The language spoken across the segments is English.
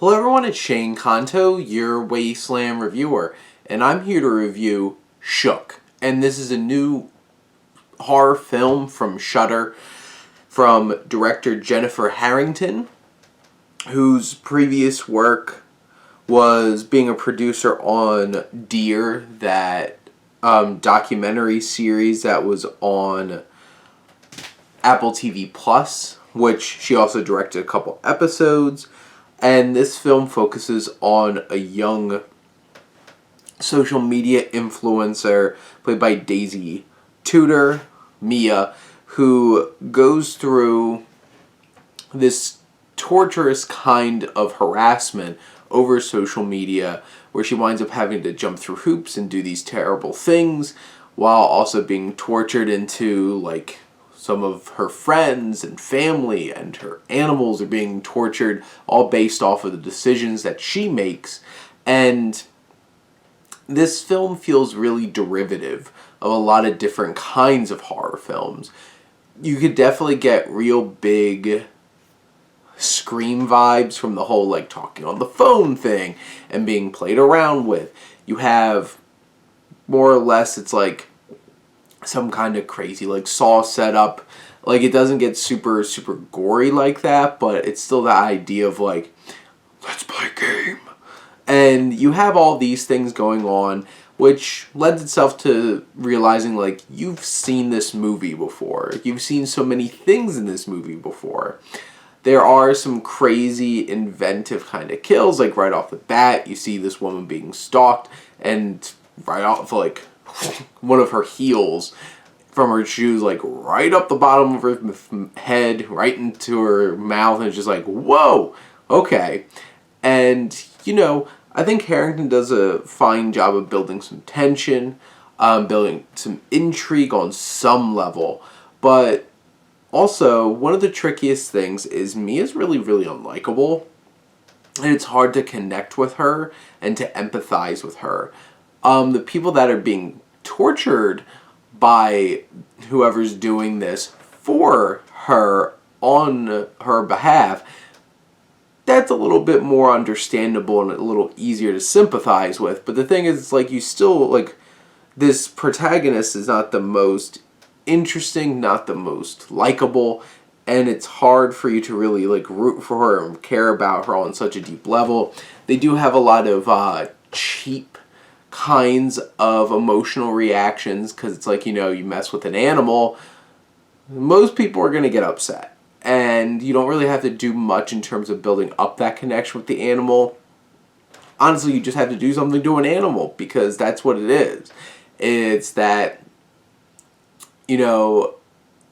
Hello everyone, it's Shane Kanto, your Wasteland reviewer, and I'm here to review Shook. And this is a new horror film from Shudder from director Jennifer Harrington, whose previous work was being a producer on Deer, that documentary series that was on Apple TV Plus, which she also directed a couple episodes. And this film focuses on a young social media influencer played by Daisye, Tutor, Mia, who goes through this torturous kind of harassment over social media where she winds up having to jump through hoops and do these terrible things while also being tortured into, like, some of her friends and family and her animals are being tortured, all based off of the decisions that she makes. And this film feels really derivative of a lot of different kinds of horror films. You could definitely get real big Scream vibes from the whole, like, talking on the phone thing and being played around with. You have more or less, it's like some kind of crazy, like, Saw setup. Like, it doesn't get super gory like that, but it's still the idea of, like, let's play a game. And you have all these things going on, which lends itself to realizing, like, you've seen this movie before. You've seen so many things in this movie before. There are some crazy, inventive kind of kills, like, right off the bat, you see this woman being stalked, and right off, like, one of her heels from her shoes, like, right up the bottom of her head, right into her mouth, and it's just like, whoa, okay. And, you know, I think Harrington does a fine job of building some tension, building some intrigue on some level, but also, one of the trickiest things is Mia's really unlikable, and it's hard to connect with her and to empathize with her. The people that are being tortured by whoever's doing this for her on her behalf, that's a little bit more understandable and a little easier to sympathize with. But the thing is, it's like, you still, like, this protagonist is not the most interesting, not the most likable, and it's hard for you to really, like, root for her and care about her on such a deep level. They do have a lot of cheap kinds of emotional reactions, because it's like, you know, you mess with an animal, most people are going to get upset, and you don't really have to do much in terms of building up that connection with the animal. Honestly, you just have to do something to an animal, because that's what it is. It's that, you know,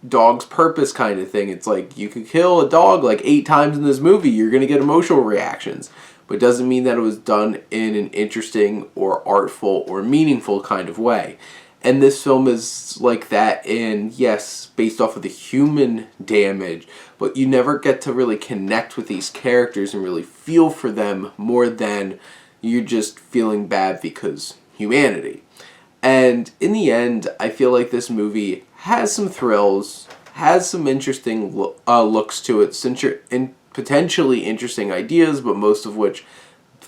dog's purpose kind of thing. It's like, you could kill a dog like 8 times in this movie, you're going to get emotional reactions. But it doesn't mean that it was done in an interesting or artful or meaningful kind of way. And this film is like that in, yes, based off of the human damage, but you never get to really connect with these characters and really feel for them more than you're just feeling bad because humanity. And in the end, I feel like this movie has some thrills, has some interesting looks to it, potentially interesting ideas, but most of which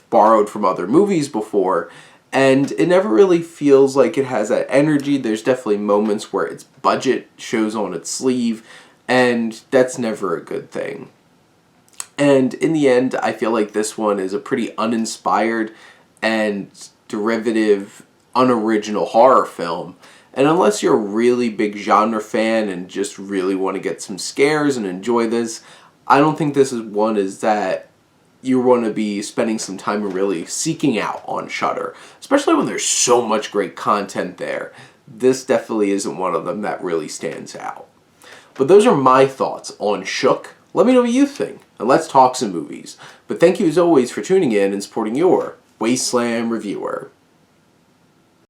borrowed from other movies before, and it never really feels like it has that energy. There's definitely moments where its budget shows on its sleeve, and that's never a good thing. And in the end, I feel like this one is a pretty uninspired and derivative, unoriginal horror film. And unless you're a really big genre fan and just really want to get some scares and enjoy this, I don't think this is one is that you want to be spending some time and really seeking out on Shudder, especially when there's so much great content there. This definitely isn't one of them that really stands out. But those are my thoughts on Shook. Let me know what you think, and let's talk some movies. But thank you as always for tuning in and supporting your Wasteland reviewer.